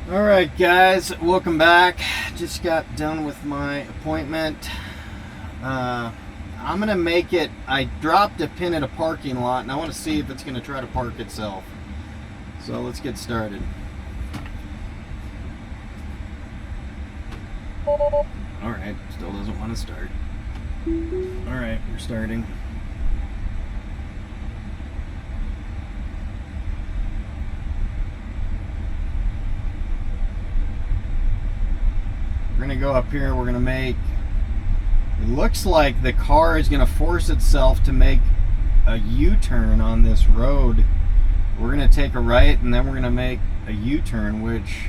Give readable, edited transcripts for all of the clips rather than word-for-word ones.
Alright guys, welcome back. Just got done with my appointment. I'm gonna make it, I dropped a pin at a parking lot and I want to see if it's gonna try to park itself. So let's get started. Alright, still doesn't want to start. Alright, we're starting. We're gonna go up here, we're gonna make, it looks like the car is gonna force itself to make a U-turn on this road. We're gonna take a right and then we're gonna make a U-turn, which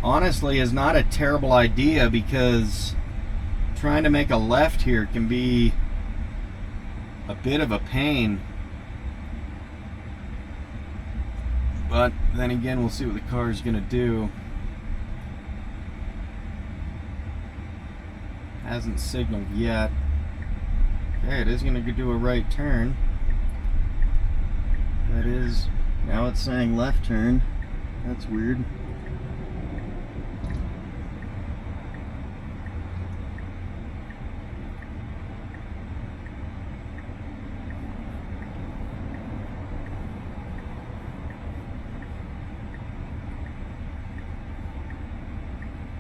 honestly is not a terrible idea because trying to make a left here can be a bit of a pain. But then again, we'll see what the car is gonna do. Hasn't signaled yet. Okay, it is going to do a right turn. That is, now it's saying left turn. That's weird.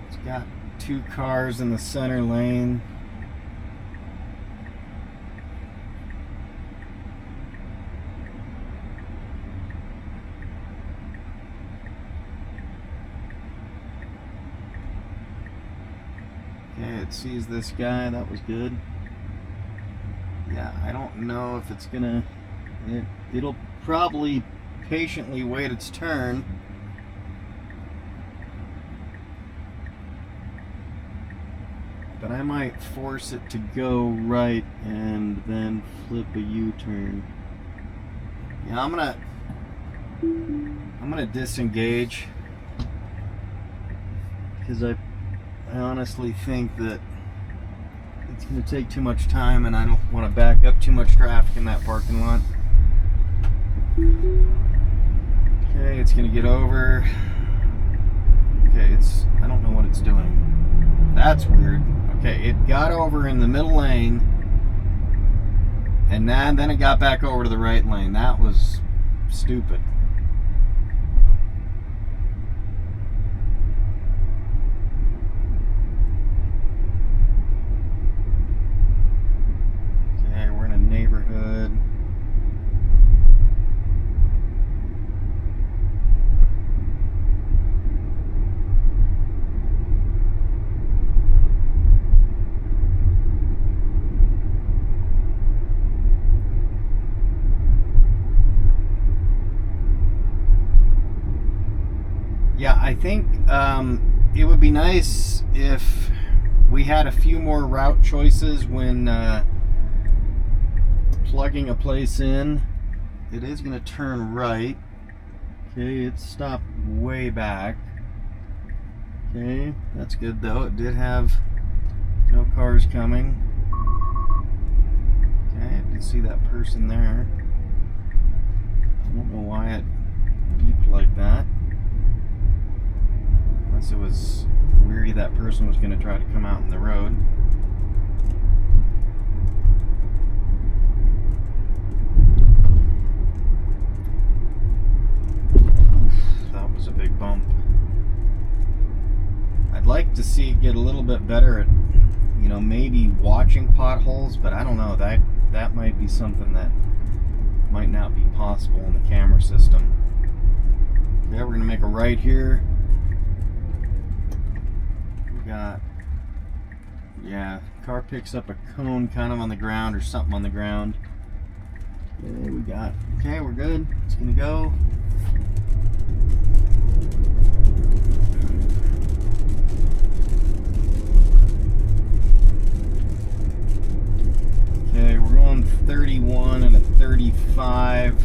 It's got two cars in the center lane. Okay, it sees this guy. That was good. Yeah, I don't know if it's gonna, it'll probably patiently wait its turn. But I might force it to go right and then flip a U-turn. Yeah, I'm gonna disengage because I honestly think that it's gonna take too much time and I don't want to back up too much traffic in that parking lot. Okay, it's gonna get over. Okay, I don't know what it's doing. That's weird. Okay, it got over in the middle lane and then it got back over to the right lane. That was stupid. Okay, we're in a neighborhood. Yeah, I think it would be nice if we had a few more route choices when plugging a place in. It is going to turn right. Okay, it's stopped way back. Okay, that's good though. It did have no cars coming. Okay, I can see that person there. I don't know why it beeped like that. Unless it was weary that person was going to try to come out in the road. Oof, that was a big bump. I'd like to see it get a little bit better at, maybe watching potholes, but I don't know. That might be something that might not be possible in the camera system. Okay, we're going to make a right here. Yeah, car picks up a cone kind of on the ground or something on the ground. Okay, we're good. It's gonna go. Okay, we're going 31 and a 35.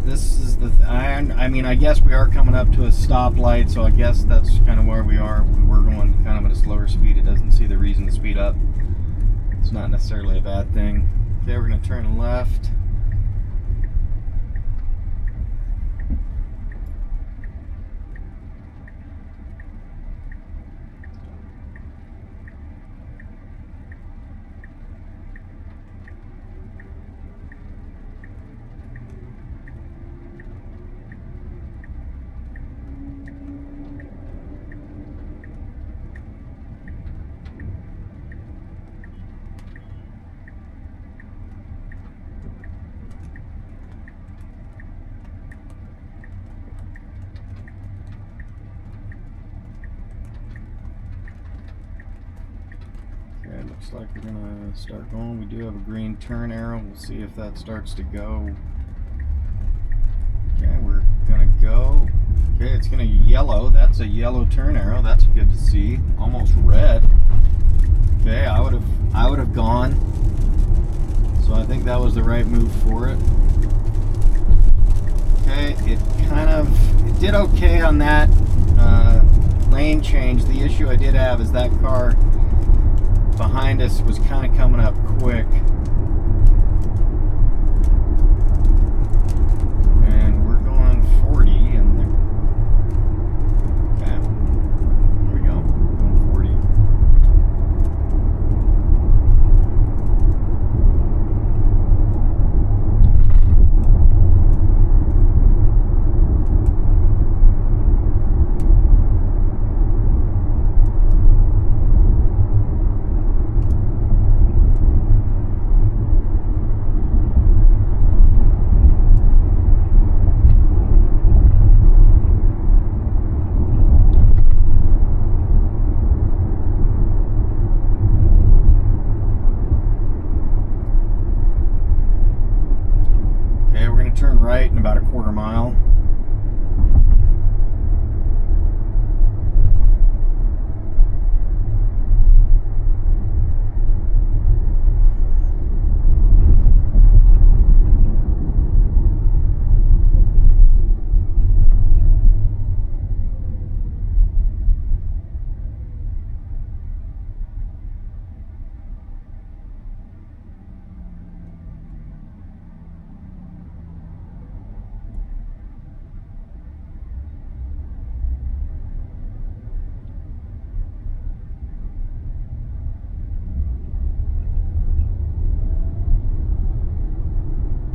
This is I mean, I guess we are coming up to a stoplight, so I guess that's kind of where we are. We were going kind of at a slower speed. It doesn't see the reason to speed up. It's not necessarily a bad thing. Okay, we're going to turn left. Looks like we're gonna start going. We do have a green turn arrow. We'll see if that starts to go. Okay, we're gonna go. Okay, it's gonna yellow. That's a yellow turn arrow. That's good to see. Almost red. Okay, I would have gone. So I think that was the right move for it. Okay, it did okay on that lane change. The issue I did have is that car behind us was kind of coming up quick. And we're going 40 and okay. There we go. Going 40. Turn right in about a quarter mile.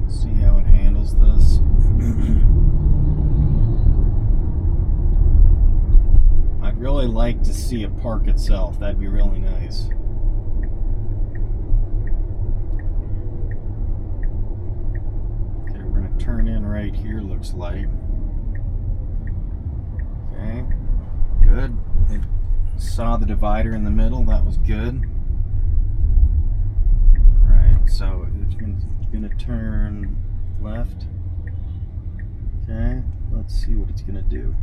See how it handles this. I'd really like to see it park itself. That'd be really nice. Okay, we're gonna turn in right here, looks like. Okay, good. It saw the divider in the middle. That was good. Alright, so it's gonna turn left. Okay, let's see what it's gonna do.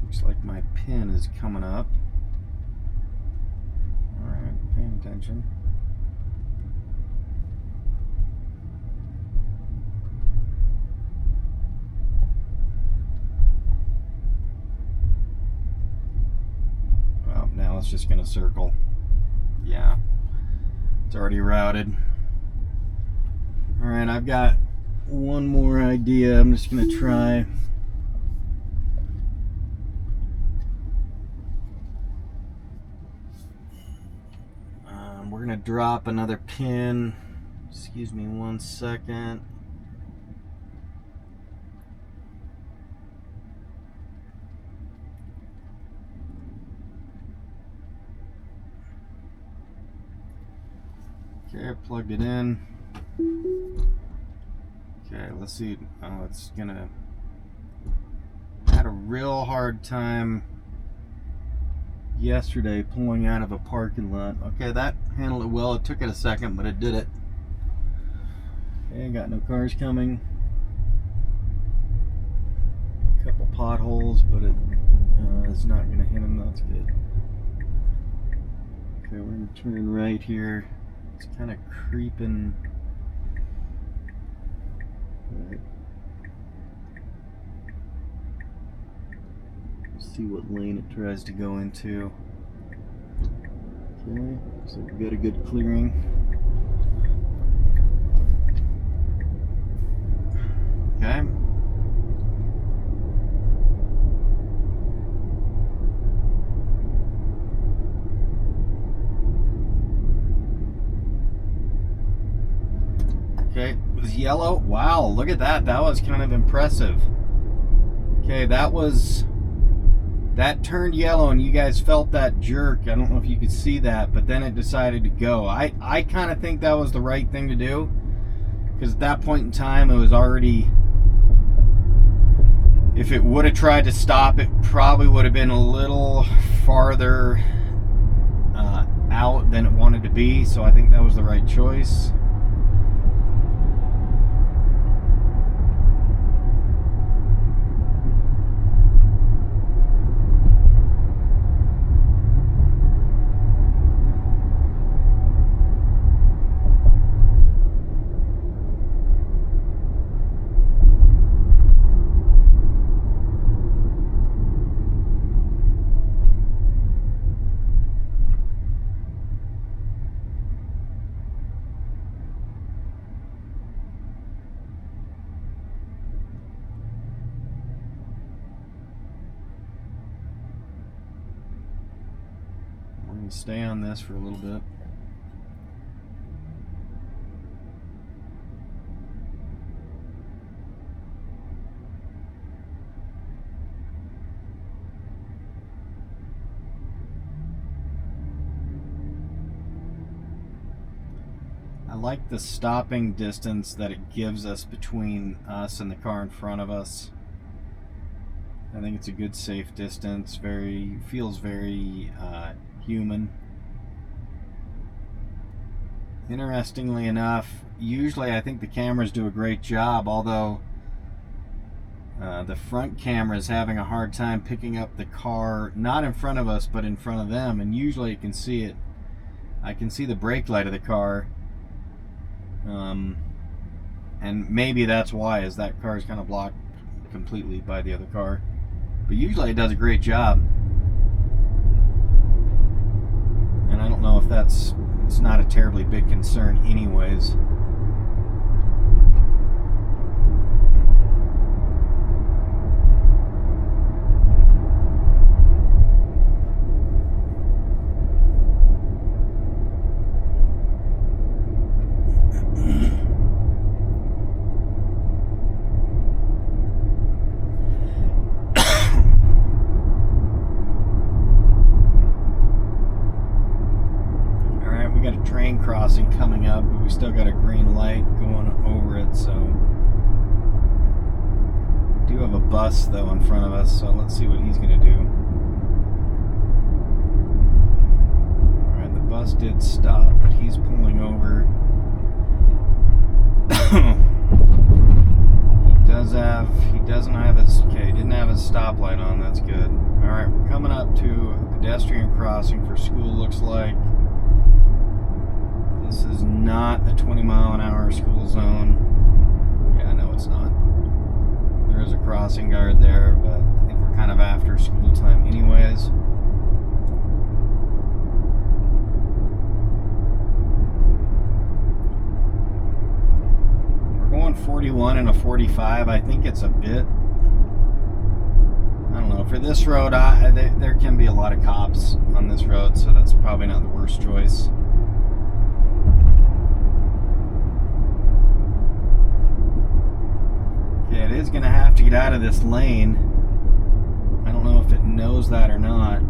Looks like my pin is coming up. Alright, paying attention. Now it's just gonna circle. Yeah, it's already routed. All right, I've got one more idea. I'm just gonna try. We're gonna drop another pin. Excuse me 1 second. Okay, I plugged it in. Okay, let's see. Oh, it's gonna. I had a real hard time yesterday pulling out of a parking lot. Okay, that handled it well. It took it a second, but it did it. Okay, got no cars coming. A couple potholes, but it's not gonna hit them. That's good. Okay, we're gonna turn right here. It's kind of creeping. Right. Let's see what lane it tries to go into. Okay, so we got a good clearing. Okay. Okay, it was yellow. Wow, look at that. That was kind of impressive. Okay, that turned yellow and you guys felt that jerk. I don't know if you could see that, but then it decided to go. I kind of think that was the right thing to do, because at that point in time it If it would have tried to stop, it probably would have been a little farther out than it wanted to be, so I think that was the right choice. Stay on this for a little bit. I like the stopping distance that it gives us between us and the car in front of us. I think it's a good safe distance. Feels very human. Interestingly enough, usually I think the cameras do a great job, although the front camera is having a hard time picking up the car, not in front of us, but in front of them, and usually you can see it. I can see the brake light of the car, and maybe that's why, is that car is kind of blocked completely by the other car. But usually it does a great job. And I don't know if it's not a terribly big concern anyways. Train crossing coming up, but we still got a green light going over it, so we do have a bus though in front of us, so let's see what he's gonna do. Alright, the bus did stop, but he's pulling over. He didn't have his stoplight on, that's good. Alright, we're coming up to a pedestrian crossing for school, looks like. This is not a 20-mile-an-hour school zone. Yeah, no, it's not. There is a crossing guard there, but I think we're kind of after school time anyways. We're going 41 and a 45. I think it's a bit, I don't know. For this road, there can be a lot of cops on this road, so that's probably not the worst choice. It is going to have to get out of this lane. I don't know if it knows that or not.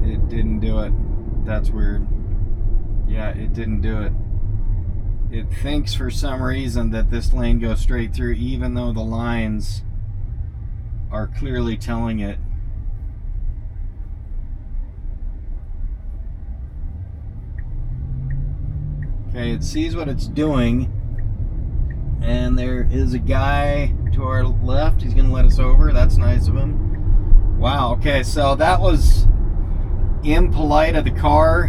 It didn't do it. That's weird. Yeah, it didn't do it. It thinks for some reason that this lane goes straight through, even though the lines are clearly telling it. Okay, it sees what it's doing, and there is a guy to our left. He's gonna let us over. That's nice of him. Wow, okay, so that was impolite of the car,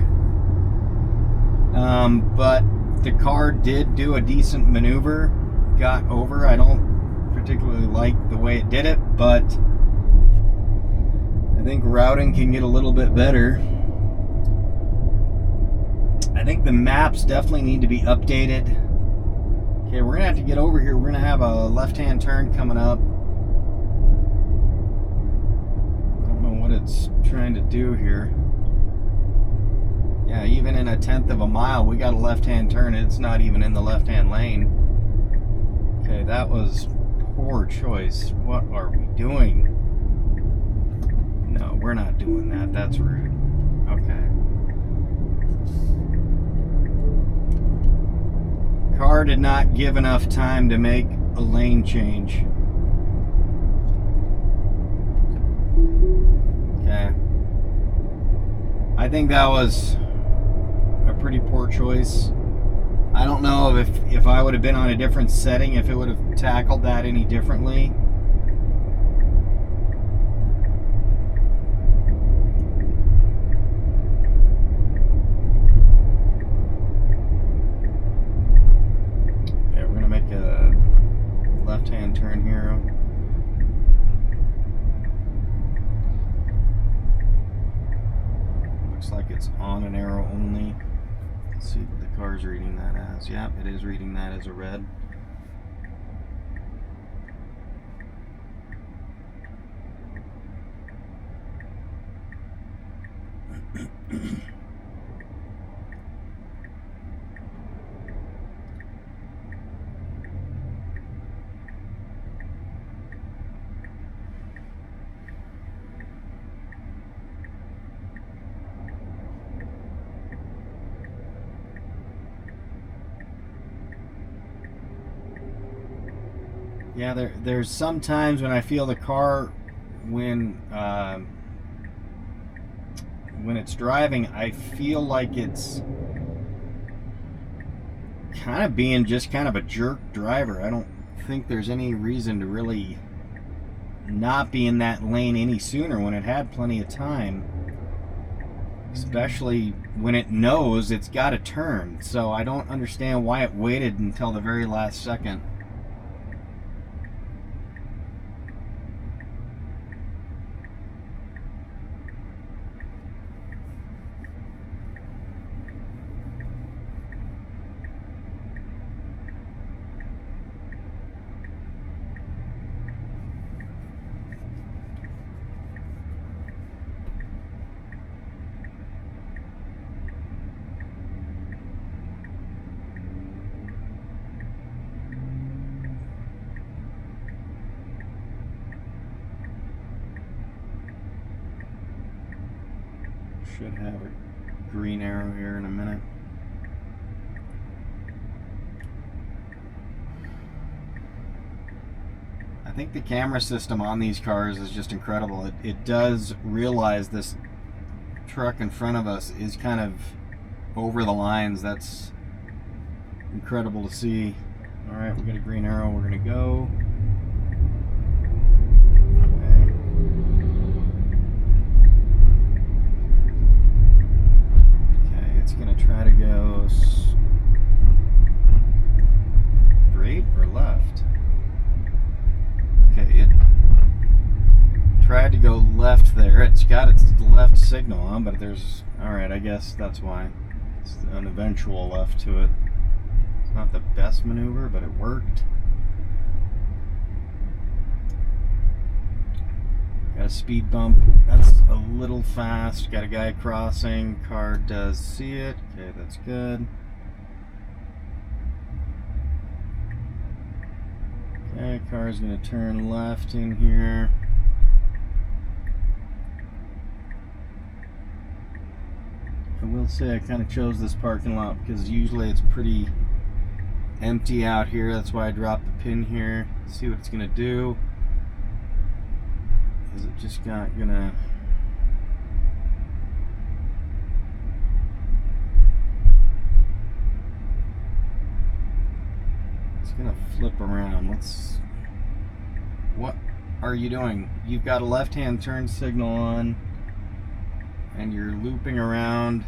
but the car did do a decent maneuver, got over. I don't particularly like the way it did it, but I think routing can get a little bit better. I think the maps definitely need to be updated. Okay, we're gonna have to get over here. We're gonna have a left-hand turn coming up. I don't know what it's trying to do here. Yeah, even in a 1/10 of a mile, we got a left-hand turn. It's not even in the left-hand lane. Okay, that was poor choice. What are we doing? No, we're not doing that. That's rude. Okay. car did not give enough time to make a lane change. Okay. I think that was a pretty poor choice. I don't know if I would have been on a different setting, if it would have tackled that any differently. Okay, we're gonna make a left-hand turn here. Looks like it's on an arrow only. Let's see what the car's reading that as. Yep, it is reading that as a red. Yeah, there's some times when I feel the car, when it's driving, I feel like it's kind of being just kind of a jerk driver. I don't think there's any reason to really not be in that lane any sooner when it had plenty of time, especially when it knows it's got to turn. So I don't understand why it waited until the very last second. Should have a green arrow here in a minute. I think the camera system on these cars is just incredible. It does realize this truck in front of us is kind of over the lines. That's incredible to see. All right, we got a green arrow. We're gonna go. Gonna try to go straight or left. Okay, it tried to go left there. It's got its left signal on, but there's, alright, I guess that's why. It's an eventual left to it. It's not the best maneuver, but it worked. Got a speed bump. That's a little fast. Got a guy crossing. Car does see it. Okay, that's good. Okay, car's gonna turn left in here. I will say I kind of chose this parking lot because usually it's pretty empty out here. That's why I dropped the pin here. See what it's gonna do. Is it just not gonna... It's gonna flip around. Let's... What are you doing? You've got a left-hand turn signal on and you're looping around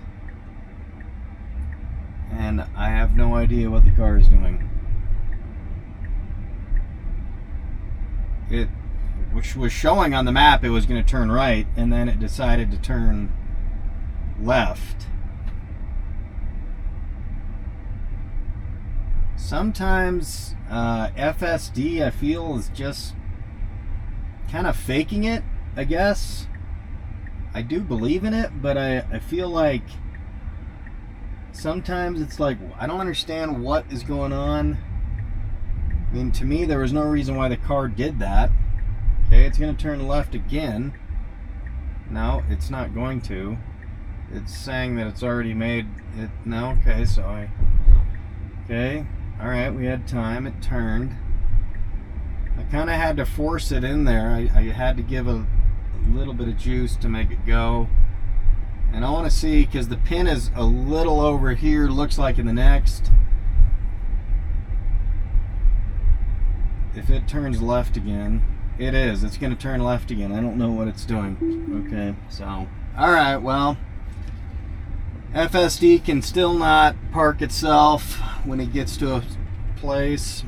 and I have no idea what the car is doing. Which was showing on the map it was going to turn right, and then it decided to turn left. Sometimes FSD, I feel, is just kind of faking it, I guess. I do believe in it, but I feel like sometimes it's like, I don't understand what is going on. I mean, to me, there was no reason why the car did that. Okay, it's going to turn left again. No, it's not going to. It's saying that it's already made it. No, okay, so okay. All right, we had time. It turned. I kind of had to force it in there. I had to give a little bit of juice to make it go. And I want to see, because the pin is a little over here, looks like in the next. If it turns left again, it is. It's going to turn left again. I don't know what it's doing. Okay, so, all right, well, FSD can still not park itself when it gets to a place.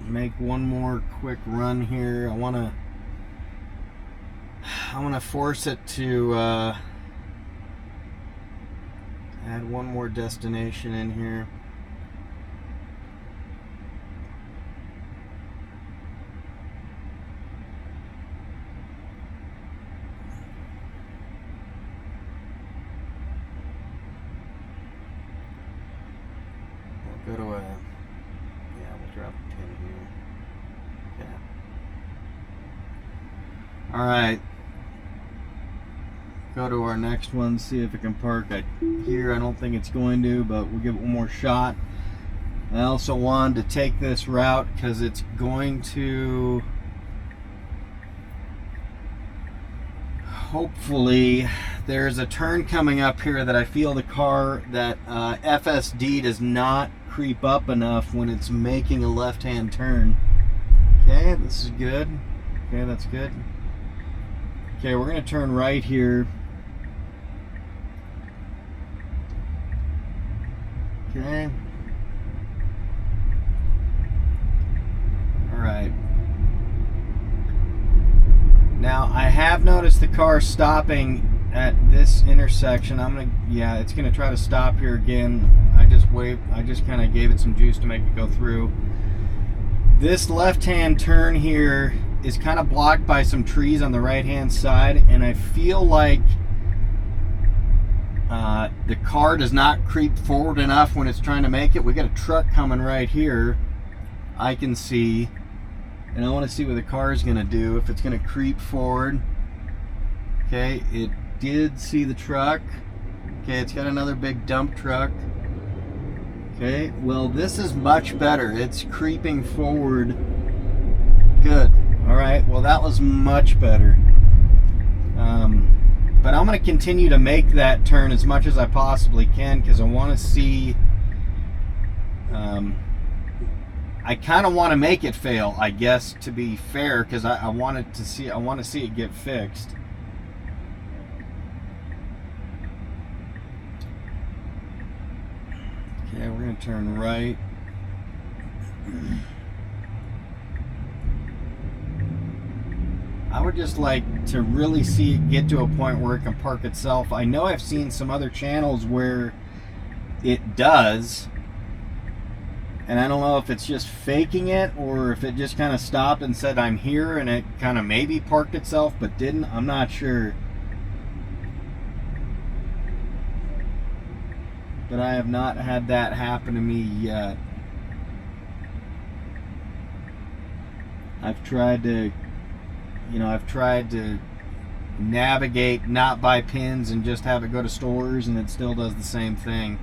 Make one more quick run here. I want to force it to add one more destination in here. We'll go to a, we'll drop a pin here. Yeah. All right. Go to our next one, see if it can park here. I don't think it's going to, but we'll give it one more shot. I also wanted to take this route because it's going to hopefully, there's a turn coming up here that I feel the car, that FSD does not creep up enough when it's making a left-hand turn. Okay, this is good. Okay, that's good. Okay, we're going to turn right here. Okay. All right. Now, I have noticed the car stopping at this intersection. It's gonna try to stop here again. I just kind of gave it some juice to make it go through. This left-hand turn here is kind of blocked by some trees on the right-hand side, and I feel like the car does not creep forward enough when it's trying to make it. We got a truck coming right here, I can see, and I want to see what the car is going to do, if it's going to creep forward. Okay, it did see the truck. Okay, it's got another big dump truck. Okay, well, this is much better. It's creeping forward. Good. All right, well, that was much better. But I'm going to continue to make that turn as much as I possibly can, because I want to see, I kind of want to make it fail, I guess, to be fair, because I want to see it get fixed. Okay, we're going to turn right. I would just like to really see it get to a point where it can park itself. I know I've seen some other channels where it does, and I don't know if it's just faking it or if it just kind of stopped and said I'm here and it kind of maybe parked itself but didn't. I'm not sure. But I have not had that happen to me yet. I've tried to navigate not by pins and just have it go to stores, and it still does the same thing.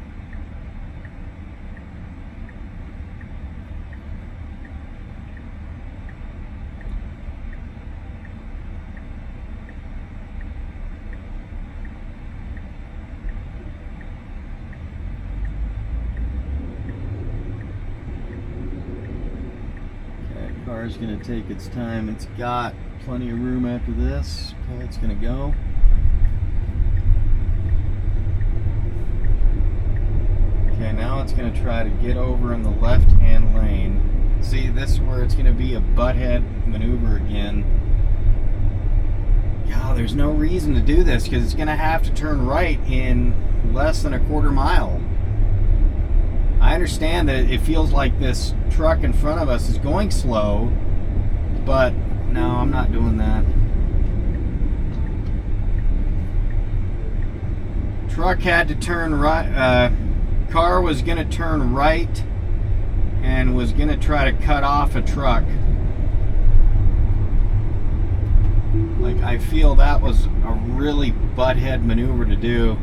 Okay, car's gonna take its time. It's got plenty of room after this. Okay, it's gonna go. Okay, now it's gonna try to get over in the left-hand lane. See, this is where it's gonna be a butthead maneuver again. God, there's no reason to do this because it's gonna have to turn right in less than a quarter mile. I understand that it feels like this truck in front of us is going slow, but no, I'm not doing that. Truck had to turn right. Car was going to turn right and was going to try to cut off a truck. Like, I feel that was a really butthead maneuver to do.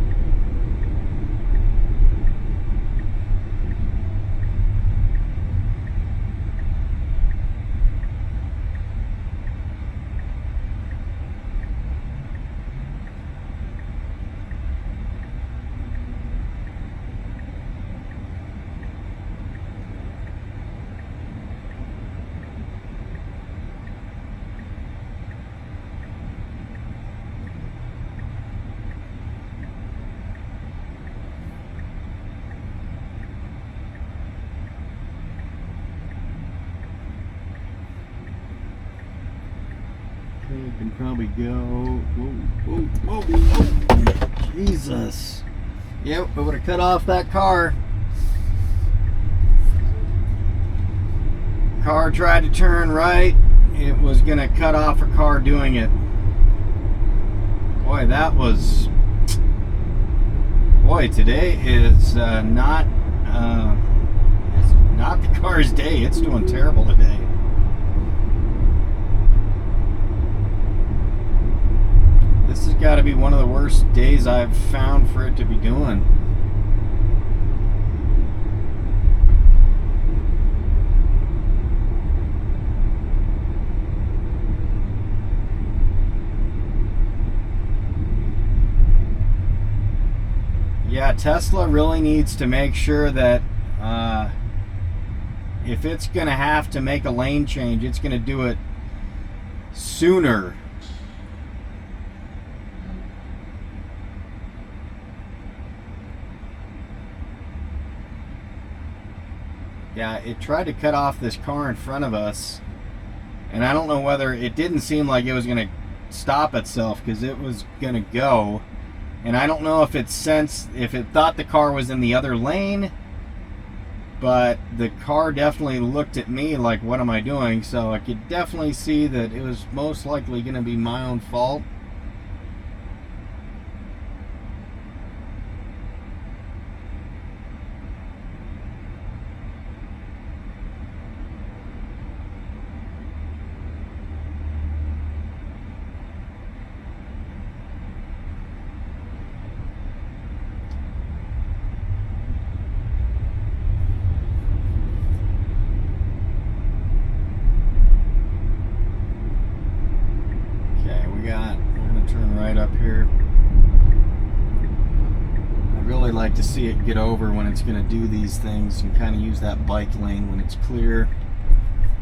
can probably go. Whoa, whoa, whoa, whoa. Jesus. Yep, I would have cut off that car. Car tried to turn right. It was going to cut off a car doing it. Boy, that was... Boy, today is not the car's day. It's doing terrible today. This has got to be one of the worst days I've found for it to be doing. Yeah, Tesla really needs to make sure that if it's going to have to make a lane change, it's going to do it sooner. Yeah, it tried to cut off this car in front of us, and I don't know whether it didn't seem like it was going to stop itself because it was going to go. And I don't know if it thought the car was in the other lane, but the car definitely looked at me like, what am I doing? So I could definitely see that it was most likely going to be my own fault. Up here. I really like to see it get over when it's going to do these things and kind of use that bike lane when it's clear.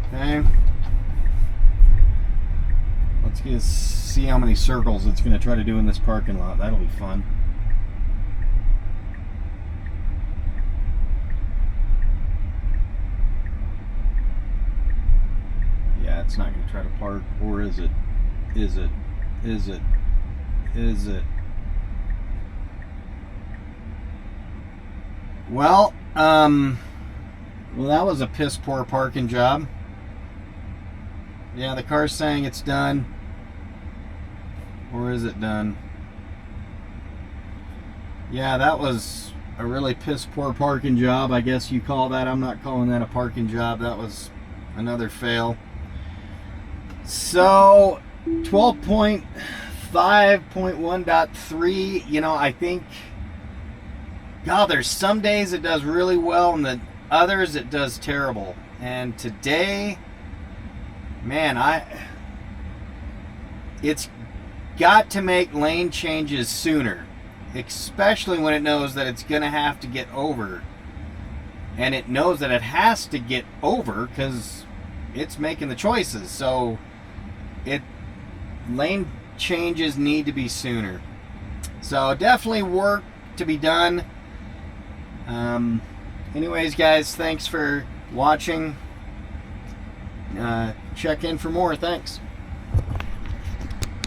Okay. Let's see how many circles it's going to try to do in this parking lot. That'll be fun. Yeah, it's not going to try to park, or is it? Is it? Is it? Is it? Well, that was a piss poor parking job. Yeah, the car's saying it's done. Or is it done? Yeah, that was a really piss poor parking job. I guess you call that. I'm not calling that a parking job. That was another fail. So, 12.5.1.3, you know, I think, God, there's some days it does really well and then others it does terrible. And today, man, it's got to make lane changes sooner, especially when it knows that it's going to have to get over. And it knows that it has to get over because it's making the choices. So, lane changes need to be sooner. So definitely work to be done. Anyways, guys, thanks for watching. Check in for more. Thanks.